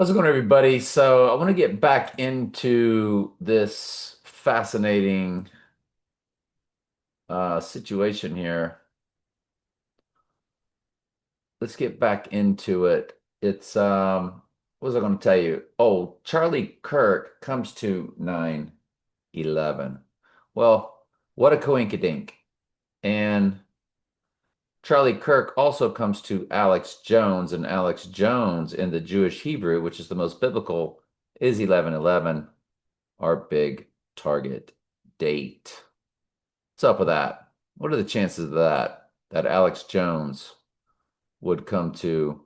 How's it going, everybody? So, I want to get back into this fascinating situation here. Let's get back into it. What was I going to tell you? Oh, Charlie Kirk comes to 9/11. Well, what a coinkydink. And Charlie Kirk also comes to Alex Jones, and Alex Jones in the Jewish Hebrew, which is the most biblical, is 11/11. Our big target date. What's up with that? What are the chances of that Alex Jones would come to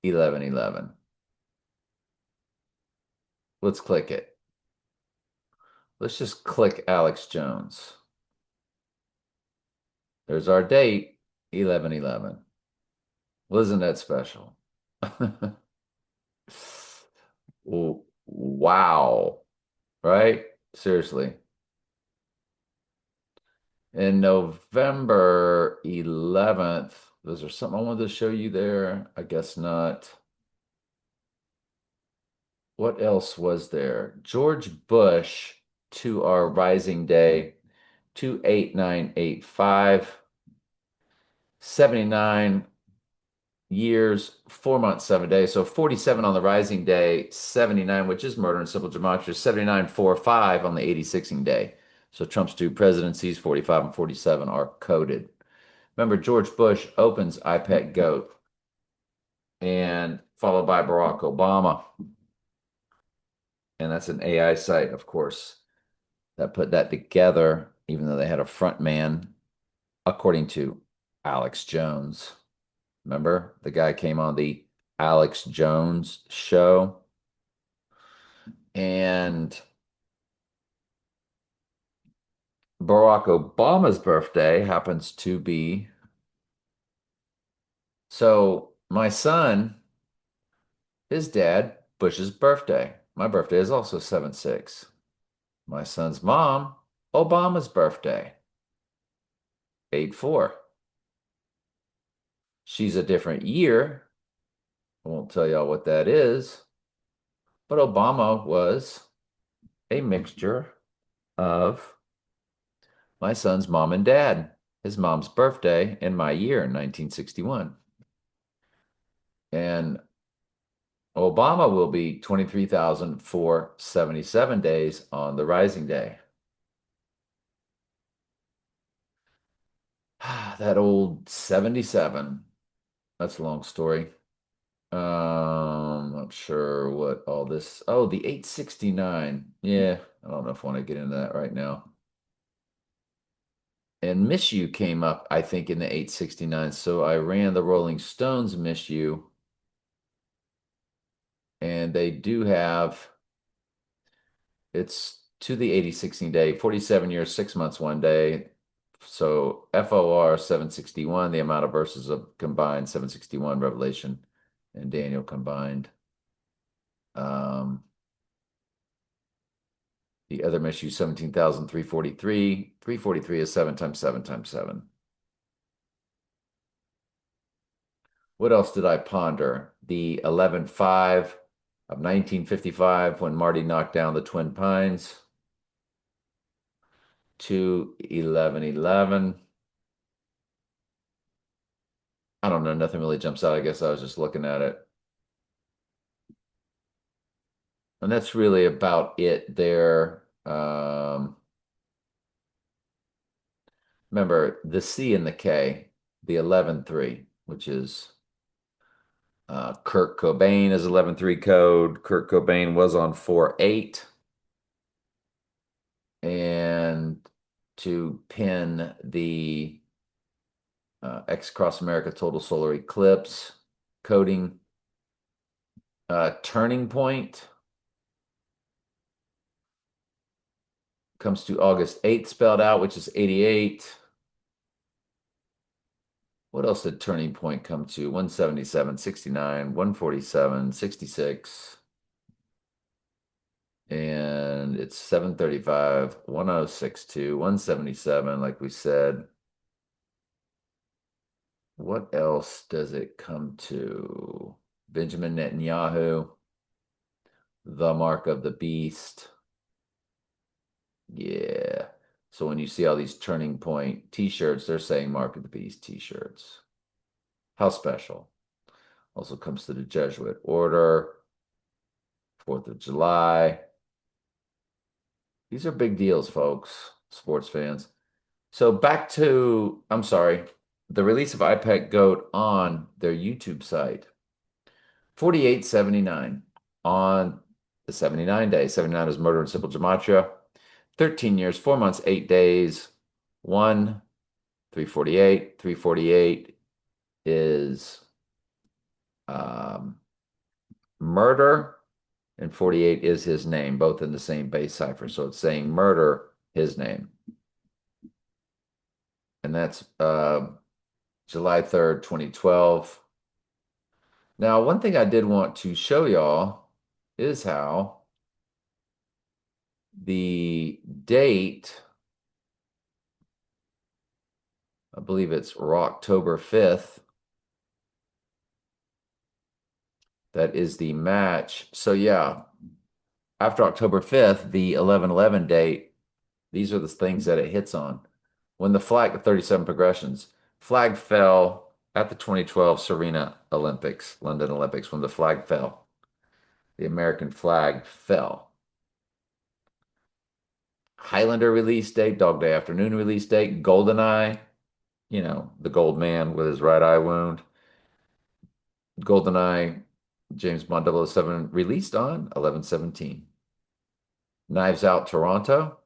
11/11? Let's click it. Let's just click Alex Jones. There's our date, 11/11. Well, isn't that special? Wow, right? Seriously. And November 11th, was there something I wanted to show you there? I guess not. What else was there? George Bush to our rising day, 28985, 79 years, 4 months, 7 days. So 47 on the rising day, 79, which is murder and simple gematria, 7945 on the 86ing day. So Trump's two presidencies, 45 and 47, are coded. Remember, George Bush opens iPad Goat and followed by Barack Obama. And that's an AI site, of course, that put that together, even though they had a front man, according to Alex Jones. Remember, the guy came on the Alex Jones show. And Barack Obama's birthday happens to be. So my son, his dad, Bush's birthday. My birthday is also 7/6. My son's mom, Obama's birthday, 8/4. She's a different year. I won't tell y'all what that is, but Obama was a mixture of my son's mom and dad, his mom's birthday, and my year in 1961. And Obama will be 23,477 days on the rising day. That old 77. That's a long story. Not sure what all this. Oh, the 869. Yeah, I don't know if I want to get into that right now. And Miss You came up, I think, in the 869. So I ran the Rolling Stones Miss You, and they do have it's to the 8016 day, 47 years, 6 months, 1 day. So FOR 761, the amount of verses of combined 761, Revelation and Daniel combined. Um, the other Miss You 17,343. 343 is 7 times 7 times 7. What else did I ponder? The 11/5 of 1955 when Marty knocked down the Twin Pines to 11/11. I don't know. Nothing really jumps out. I guess I was just looking at it. And that's really about it there. Remember the C and the K, the 11/3, which is Kurt Cobain is 11/3 code. Kurt Cobain was on 4/8. And to pin the X Cross America total solar eclipse coding, turning point comes to August 8th spelled out, which is 88. What else did turning point come to? 177, 69, 147, 66. And it's 735, 1062, 177, like we said. What else does it come to? Benjamin Netanyahu. The Mark of the Beast. Yeah. So when you see all these Turning Point t-shirts, they're saying Mark of the Beast t-shirts. How special. Also comes to the Jesuit Order, 4th of July. These are big deals, folks, sports fans. So back to, I'm sorry, the release of iPad Goat on their YouTube site. 48.79 on the 79 day. 79 is murder in simple gematria. 13 years, 4 months, 8 days. 1, 348. 348 is murder, and 48 is his name, both in the same base cipher. So it's saying murder, his name. And that's July 3rd, 2012. Now, one thing I did want to show y'all is how the date, I believe it's October 5th, that is the match. So yeah, after October 5th, the 11/11 date, these are the things that it hits on. When the flag, the 37 progressions, flag fell at the 2012 Serena Olympics, London Olympics, when the flag fell. The American flag fell. Highlander release date, Dog Day Afternoon release date, GoldenEye, the gold man with his right eye wound. GoldenEye, James Bond 007 released on 11/17. Knives Out Toronto,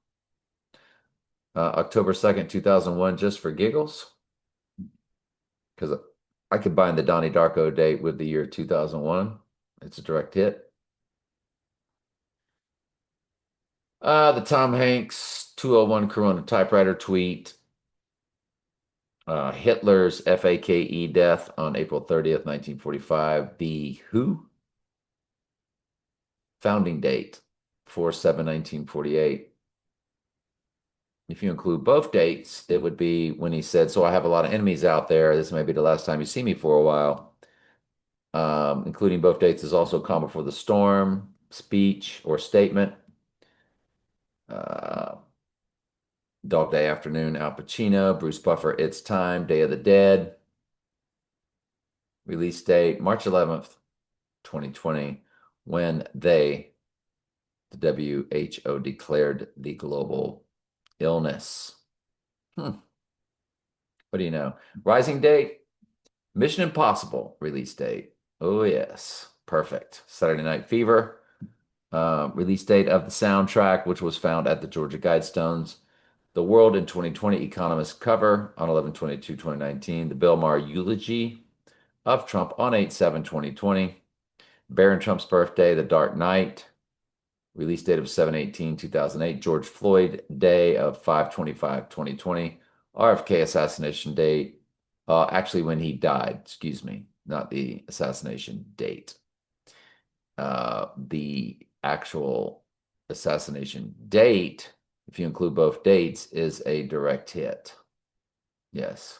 October 2nd, 2001, just for giggles, because I combine the Donnie Darko date with the year 2001. It's a direct hit. The Tom Hanks 201 Corona typewriter tweet. Hitler's FAKE death on April 30th, 1945. The Who? Founding date, 4/7/1948. If you include both dates, it would be when he said, "So I have a lot of enemies out there. This may be the last time you see me for a while." Including both dates is also Calm Before the Storm, speech or statement. Uh, Dog Day Afternoon, Al Pacino, Bruce Buffer, It's Time, Day of the Dead. Release date, March 11th, 2020, when the WHO declared the global illness. What do you know? Rising date, Mission Impossible release date. Oh, yes. Perfect. Saturday Night Fever. Release date of the soundtrack, which was found at the Georgia Guidestones. The World in 2020 Economist cover on 11/22/2019. The Bill Maher eulogy of Trump on 8/7/2020. Barron Trump's birthday, The Dark Knight. Release date of 7/18/2008. George Floyd Day of 5/25/2020. RFK assassination date. Actually, when he died, excuse me, not the assassination date. The actual assassination date, if you include both dates, is a direct hit. Yes.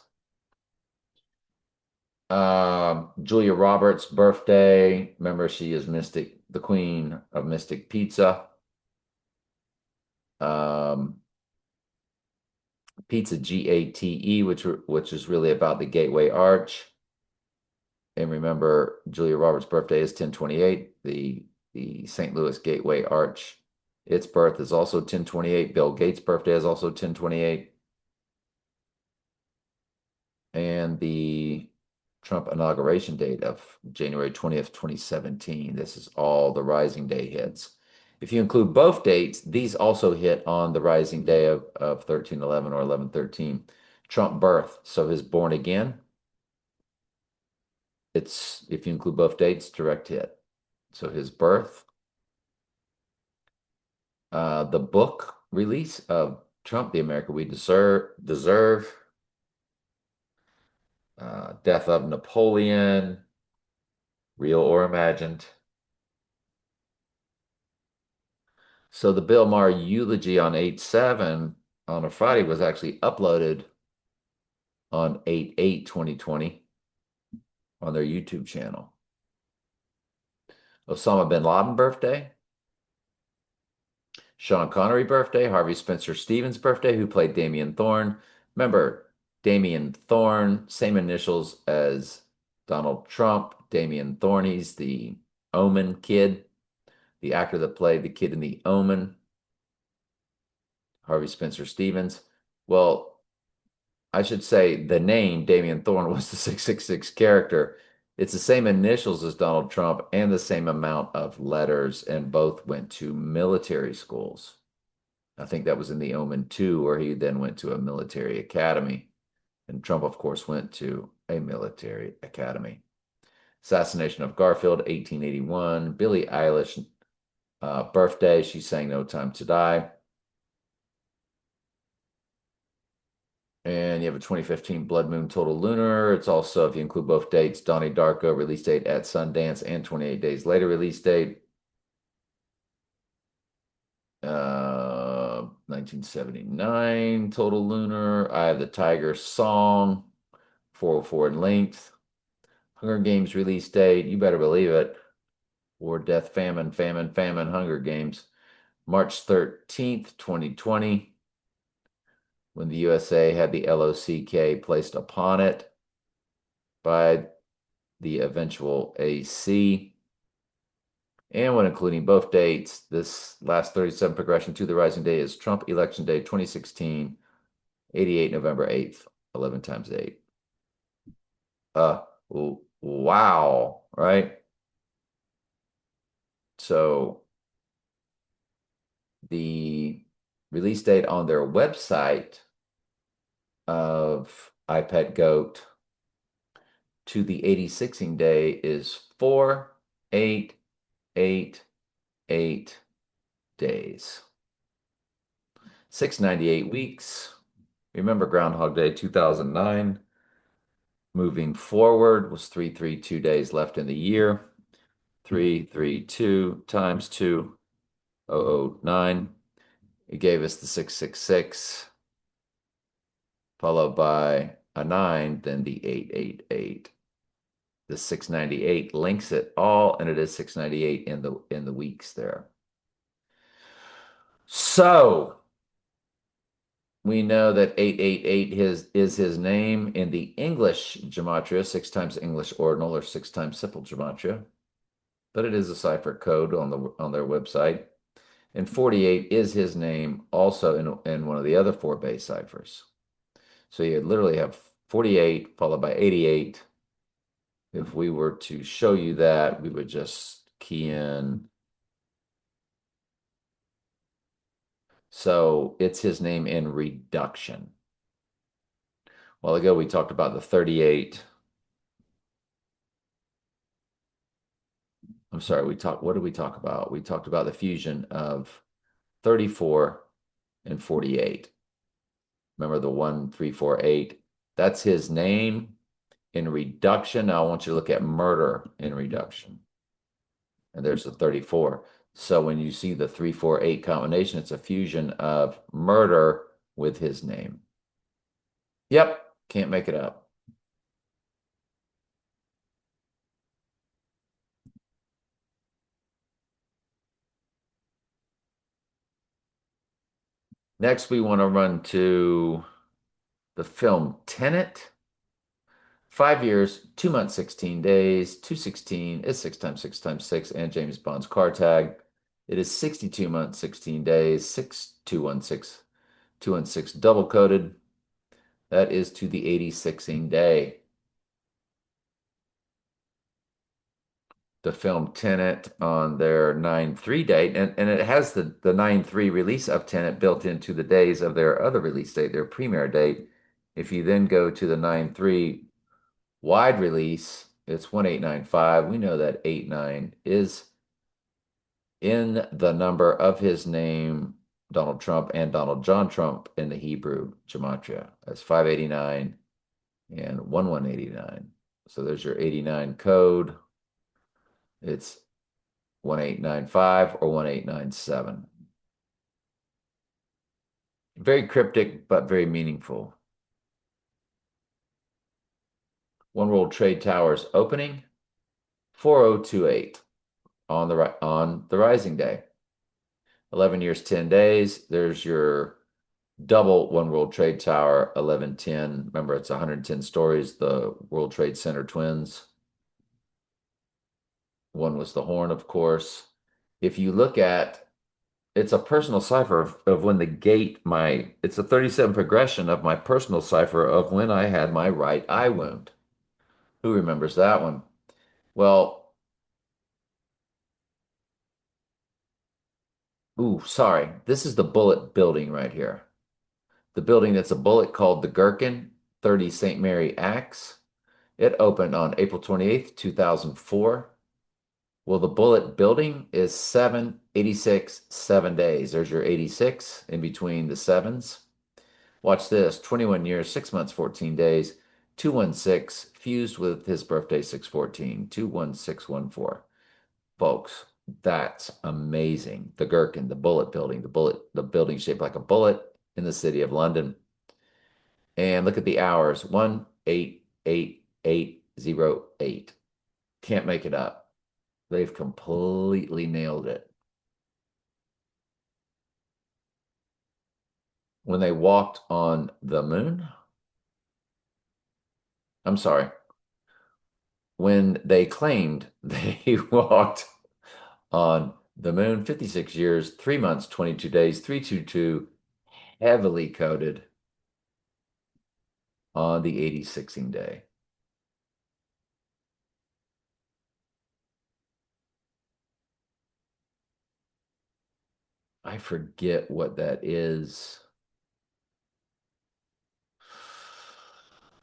Julia Roberts' birthday. Remember, she is Mystic, the queen of Mystic Pizza. Pizza GATE, which is really about the Gateway Arch. And remember, Julia Roberts' birthday is 10/28. The St. Louis Gateway Arch, its birth is also 10/28. Bill Gates' birthday is also 10/28. And the Trump inauguration date of January 20th, 2017. This is all the Rising Day hits. If you include both dates, these also hit on the Rising Day of 13/11 or 11/13. Trump birth, so his born again. It's, if you include both dates, direct hit. So his birth. The book release of Trump, The America We Deserve. Death of Napoleon, real or imagined. So the Bill Maher eulogy on 8/7 on a Friday was actually uploaded on 8/8/2020 on their YouTube channel. Osama bin Laden birthday, Sean Connery birthday, Harvey Spencer Stevens birthday, who played Damien Thorne. Remember, Damien Thorne, same initials as Donald Trump. Damien Thorne, he's the Omen kid, the actor that played the kid in the Omen, Harvey Spencer Stevens. Well, I should say the name Damien Thorne was the 666 character. It's the same initials as Donald Trump and the same amount of letters, and both went to military schools. I think that was in The Omen 2, where he then went to a military academy. And Trump, of course, went to a military academy. Assassination of Garfield, 1881. Billie Eilish, birthday. She sang No Time to Die. And you have a 2015 Blood Moon Total Lunar. It's also, if you include both dates, Donnie Darko release date at Sundance and 28 days later release date. 1979 Total Lunar. Eye of the Tiger song, 404 in length. Hunger Games release date, you better believe it. War, Death, Famine, Famine, Famine, Hunger Games. March 13th, 2020, when the USA had the LOCK placed upon it by the eventual AC. And when including both dates, this last 37 progression to the rising day is Trump Election Day 2016, 88 November 8th, 11 times 8. Uh, wow, right? So the release date on their website of iPad Goat to the 86ing day is 4,888 days. 698 weeks. Remember Groundhog Day 2009. Moving forward was 332 days left in the year. 332 times 2,009. It gave us the 666, followed by a 9, then the 888. The 698 links it all, and it is 698 in the weeks there. So we know that 888 is his name in the English gematria, 6 times English ordinal or 6 times simple gematria, but it is a cipher code on their website. And 48 is his name also in one of the other 4 base ciphers. So you literally have 48 followed by 88. If we were to show you that, we would just key in. So it's his name in reduction. A while ago, we talked about the 38. I'm sorry, what did we talk about? We talked about the fusion of 34 and 48. Remember the 1, 3, 4, 8? That's his name in reduction. Now I want you to look at murder in reduction. And there's the 34. So when you see the 3, 4, 8 combination, it's a fusion of murder with his name. Yep, can't make it up. Next, we want to run to the film Tenet. 5 years, 2 months, 16 days, 216 is 6 times 6 times 6, and James Bond's car tag. It is 62 months, 16 days, 6216, 216 double coded. That is to the 86ing day. The film Tenet on their 9/3 date, and it has the 9/3 release of Tenet built into the days of their other release date, their premiere date. If you then go to the 9/3 wide release, it's 1895. We know that 89 is in the number of his name, Donald Trump and Donald John Trump in the Hebrew gematria. That's 589 and 1189. So there's your 89 code. It's 1895 or 1897. Very cryptic, but very meaningful. One World Trade Towers opening, 4028 on the rising day. 11 years, 10 days. There's your double One World Trade Tower, 1110. Remember, it's 110 stories, the World Trade Center twins. One was the horn, of course. If you look at, it's a personal cipher of when the gate, it's a 37 progression of my personal cipher of when I had my right eye wound. Who remembers that one? Well, ooh, sorry. This is the bullet building right here. The building that's a bullet called the Gherkin, 30 St. Mary Axe. It opened on April 28th, 2004. Well, the bullet building is 786, 7 days. There's your 86 in between the sevens. Watch this, 21 years, 6 months, 14 days, 216, fused with his birthday, 614, 21614. Folks, that's amazing. The Gherkin, the bullet building, the building shaped like a bullet in the city of London. And look at the hours, 188808. Can't make it up. They've completely nailed it. When they walked on the moon, I'm sorry, when they claimed they walked on the moon, 56 years, 3 months, 22 days, 322, heavily coded on the 86ing day. I forget what that is.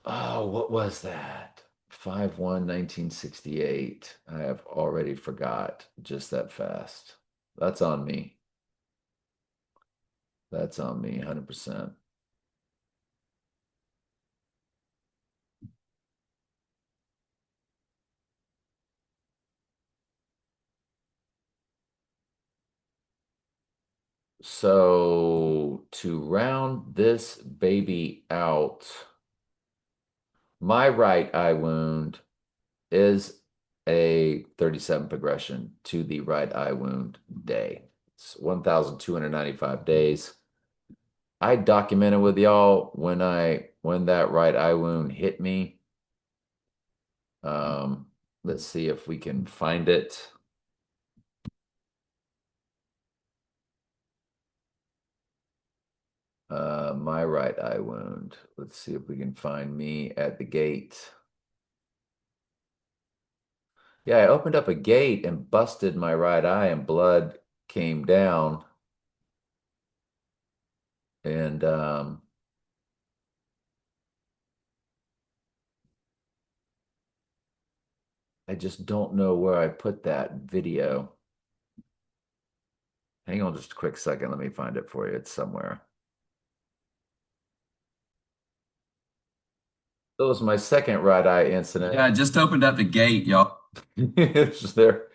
Oh, what was that? 5/1, 1968. I have already forgot just that fast. That's on me. That's on me, 100%. So to round this baby out, my right eye wound is a 37 progression to the right eye wound day. It's 1,295 days. I documented with y'all when that right eye wound hit me. Let's see if we can find it. My right eye wound. Let's see if we can find me at the gate. Yeah, I opened up a gate and busted my right eye, and blood came down. And I just don't know where I put that video. Hang on just a quick second. Let me find it for you. It's somewhere. That was my second right eye incident. Yeah, I just opened up the gate, y'all. It's just there,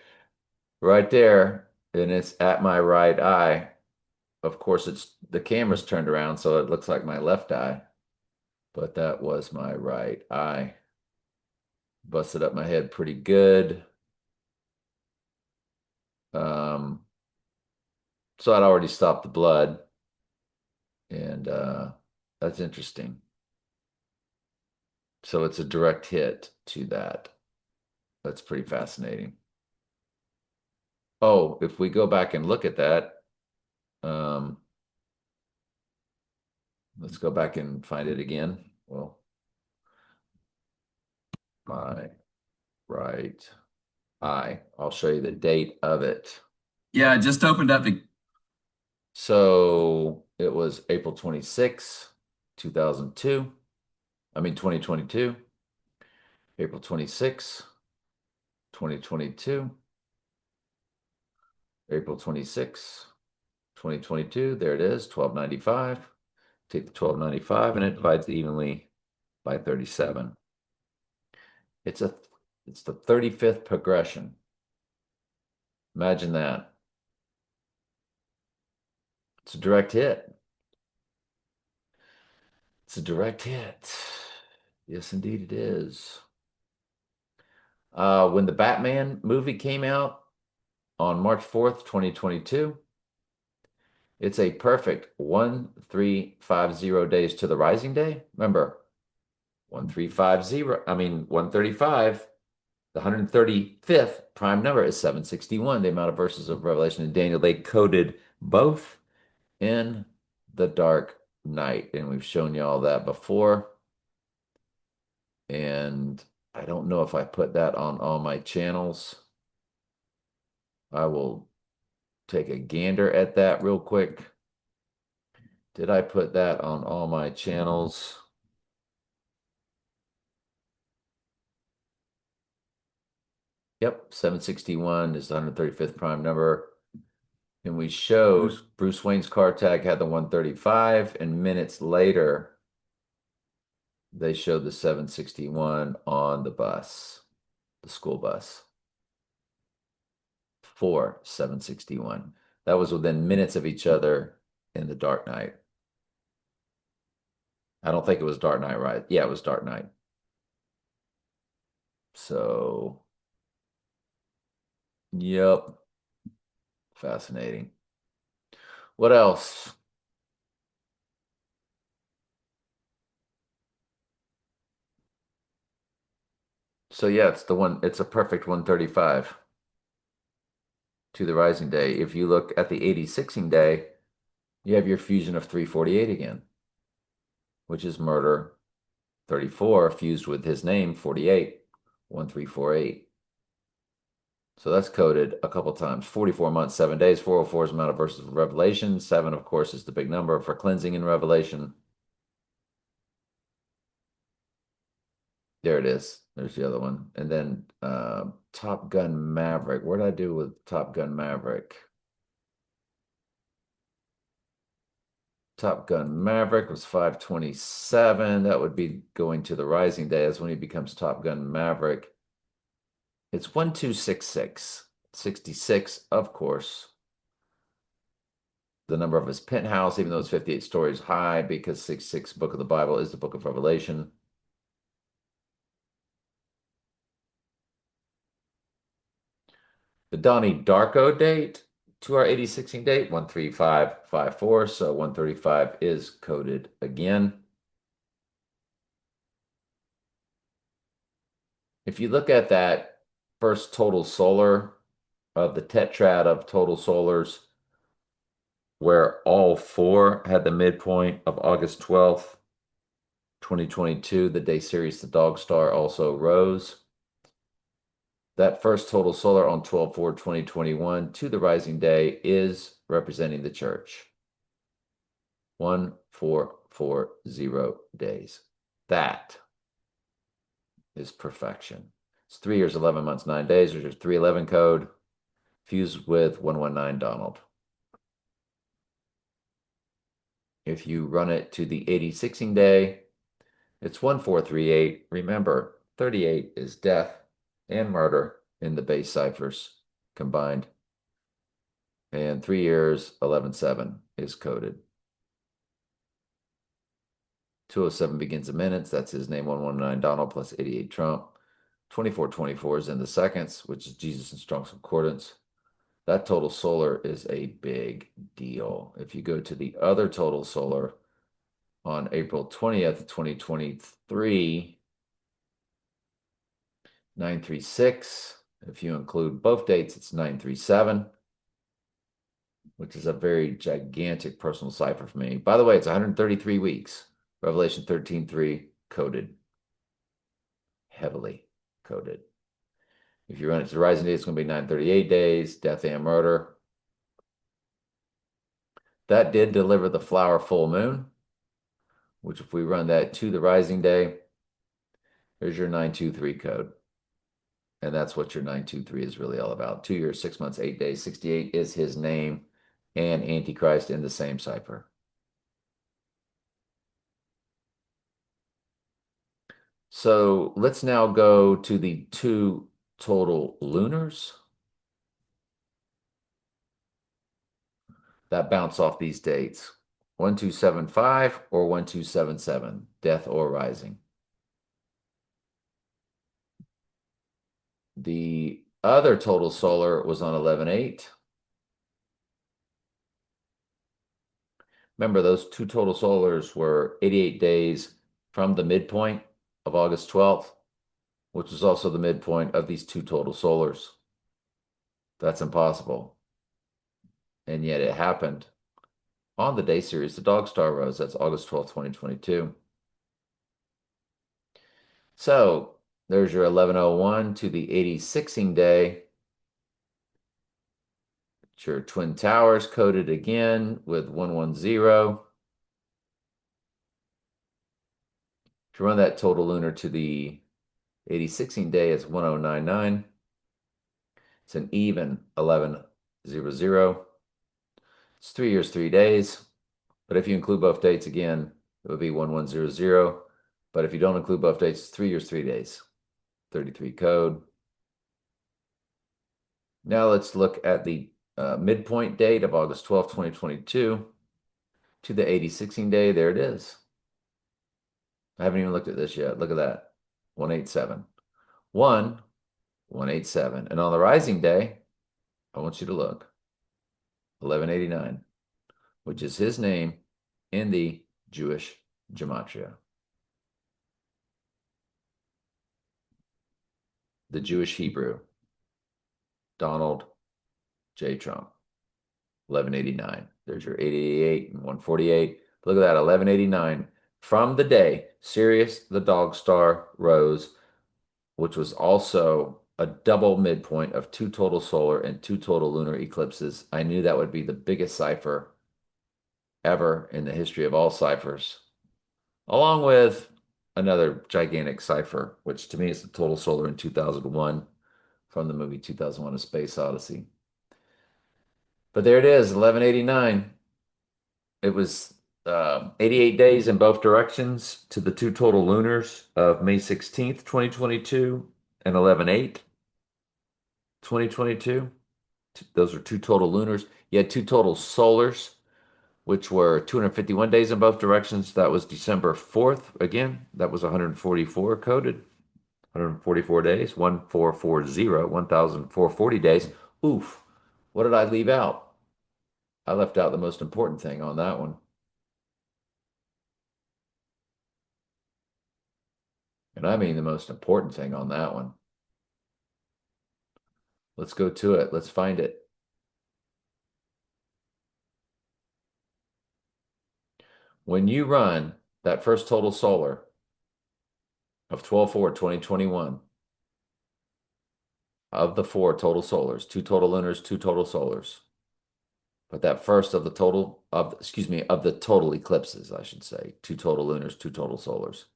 right there, and it's at my right eye. Of course, it's the camera's turned around, so it looks like my left eye, but that was my right eye. Busted up my head pretty good. Um, so I'd already stopped the blood, and that's interesting. So it's a direct hit to that. That's pretty fascinating. Oh, if we go back and look at that, um, let's go back and find it again. Well, my right eye. I'll show you the date of it. Yeah, I just opened up the. So it was April 26, 2002. I mean, 2022, April 26, 2022, April 26, 2022. There it is, 1295. Take the 1295 and it divides evenly by 37. It's a it's the 35th progression. Imagine that. It's a direct hit. It's a direct hit. Yes, indeed it is. When the Batman movie came out on March 4th, 2022, It's a perfect 1350 days to the rising day. Remember, 1350, I mean 135. The 135th prime number is 761, the amount of verses of Revelation in Daniel. They coded both in the dark night. And we've shown you all that before. And I don't know if I put that on all my channels. I will take a gander at that real quick. Did I put that on all my channels? Yep, 761 is the 135th prime number. And we showed Bruce Wayne's car tag had the 135, and minutes later, they showed the 761 on the bus, the school bus, for 761. That was within minutes of each other in the Dark Knight. I don't think it was Dark Knight, right? Yeah, it was Dark Knight. So, yep, fascinating. What else? So yeah, it's a perfect 135 to the rising day. If you look at the 86ing day, you have your fusion of 348 again, which is murder 34 fused with his name 48, 1348. So that's coded a couple times. 44 months, 7 days. 404 is the amount of verses of Revelation. 7, of course, is the big number for cleansing in Revelation. There it is. There's the other one. And then Top Gun Maverick. What did I do with Top Gun Maverick? Top Gun Maverick was 527. That would be going to the rising day. That's when he becomes Top Gun Maverick. It's 1266. 66, of course. The number of his penthouse, even though it's 58 stories high, because 66 book of the Bible is the book of Revelation. The Donnie Darko date to our 86ing date, 13554. So 135 is coded again. If you look at that first total solar of the tetrad of total solars, where all four had the midpoint of August 12th, 2022, the day Sirius the Dog Star also rose. That first total solar on 12/4/2021 to the rising day is representing the church. 1440 days. That is perfection. It's 3 years, 11 months, 9 days. There's your 311 code fused with 119 Donald. If you run it to the 86ing day, it's 1438. Remember, 38 is death and murder in the base ciphers combined. And 3 years, 11/7 is coded. 207 begins in minutes. That's his name, 119 Donald plus 88 Trump. 2424 is in the seconds, which is Jesus in Strong's Concordance. That total solar is a big deal. If you go to the other total solar on April 20th, 2023, 936. If you include both dates, it's 937, which is a very gigantic personal cipher for me. By the way, it's 133 weeks. Revelation 13:3 coded, heavily coded. If you run it to the rising day, it's going to be 938 days, death and murder. That did deliver the flower full moon, which if we run that to the rising day, there's your 923 code. And that's what your 923 is really all about. 2 years, 6 months, 8 days. 68 is his name and Antichrist in the same cipher. So let's now go to the two total lunars that bounce off these dates. 1275 or 1277, death or rising. The other total solar was on 11/8. Remember, those two total solars were 88 days from the midpoint of August 12th, which is also the midpoint of these two total solars. That's impossible. And yet it happened on the day series the dog star rose. That's August 12th, 2022. So there's your 1101 to the 86ing day. It's your Twin Towers coded again with 110. If you run that total lunar to the 86ing day, it's 1099. It's an even 1100. It's 3 years, 3 days. But if you include both dates again, it would be 1100. But if you don't include both dates, it's 3 years, 3 days. 33 code. Now let's look at the midpoint date of August 12th, 2022 to the 86ing day. There it is. I haven't even looked at this yet. Look at that. 187. 187. And on the rising day, I want you to look. 1189, which is his name in the Jewish gematria. The Jewish Hebrew, Donald J. Trump. 1189. There's your 888 and 148. Look at that, 1189. From the day Sirius the Dog Star rose, which was also a double midpoint of two total solar and two total lunar eclipses. I knew that would be the biggest cipher ever in the history of all ciphers, along with another gigantic cipher, which to me is the total solar in 2001 from the movie 2001: A Space Odyssey. But there it is, 1189. It was 88 days in both directions to the two total lunars of May 16th, 2022 and 11/8, 2022. Those are two total lunars. You had two total solars, which were 251 days in both directions. That was December 4th. Again, that was 144 coded. 144 days, 1440, 1440 days. Oof. What did I leave out? I left out the most important thing on that one. And I mean the most important thing on that one. Let's go to it. Let's find it. When you run that first total solar of 12/4/2021, of the four total solars, two total lunars, two total solars, but that first of the total of, excuse me, of the total eclipses, I should say, two total lunars, two total solars.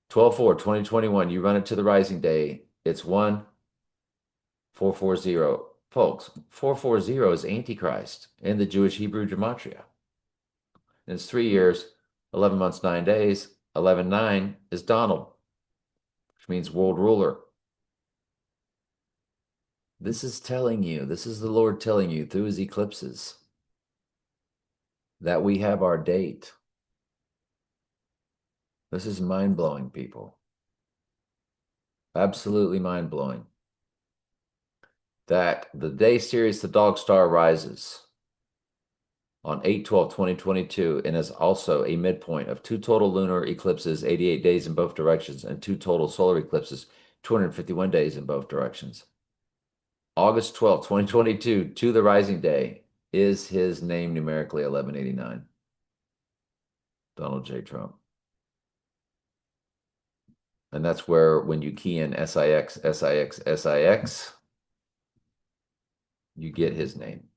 12/4/2021, you run it to the rising day, it's 1440. Folks, 440 is Antichrist in the Jewish Hebrew gematria. And it's 3 years, 11 months, 9 days. 11/9 is Donald, which means world ruler. This is telling you, this is the Lord telling you through his eclipses that we have our date. This is mind-blowing, people. Absolutely mind-blowing. That the day Sirius the Dog Star rises on 8/12/2022 and is also a midpoint of two total lunar eclipses, 88 days in both directions, and two total solar eclipses, 251 days in both directions. August 12th, 2022 to the rising day is his name numerically 1189. Donald J. Trump. And that's where when you key in SIX, SIX, SIX, you get his name.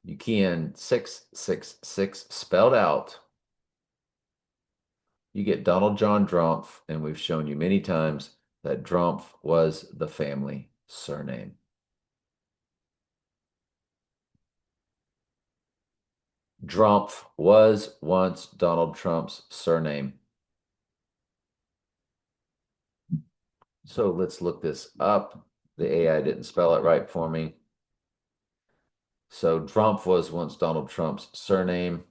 You key in 666 spelled out, you get Donald John Drumpf, and we've shown you many times that Drumpf was the family surname. Drumpf was once Donald Trump's surname. So let's look this up. The AI didn't spell it right for me. So Drumpf was once Donald Trump's surname.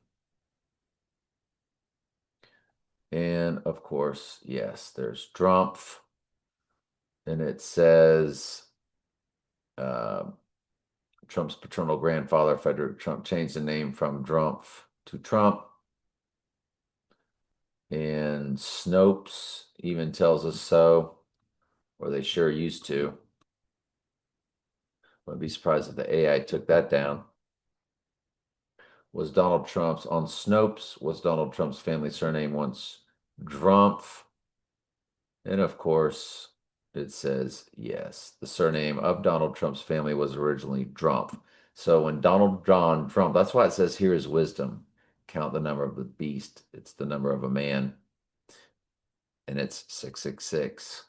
And of course, yes, there's Drumpf. And it says Trump's paternal grandfather, Frederick Trump, changed the name from Drumpf to Trump. And Snopes even tells us so, or they sure used to. Wouldn't be surprised if the AI took that down. Was Donald Trump's on Snopes? Was Donald Trump's family surname once Drumpf? And of course, it says yes. The surname of Donald Trump's family was originally Drumpf. So when Donald John Trump, that's why it says here is wisdom. Count the number of the beast. It's the number of a man, and it's 666.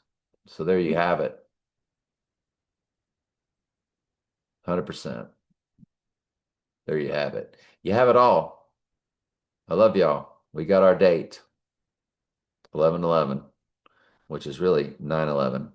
So there you have it. 100%. There you have it. You have it all. I love y'all. We got our date, 11/11, which is really 9/11.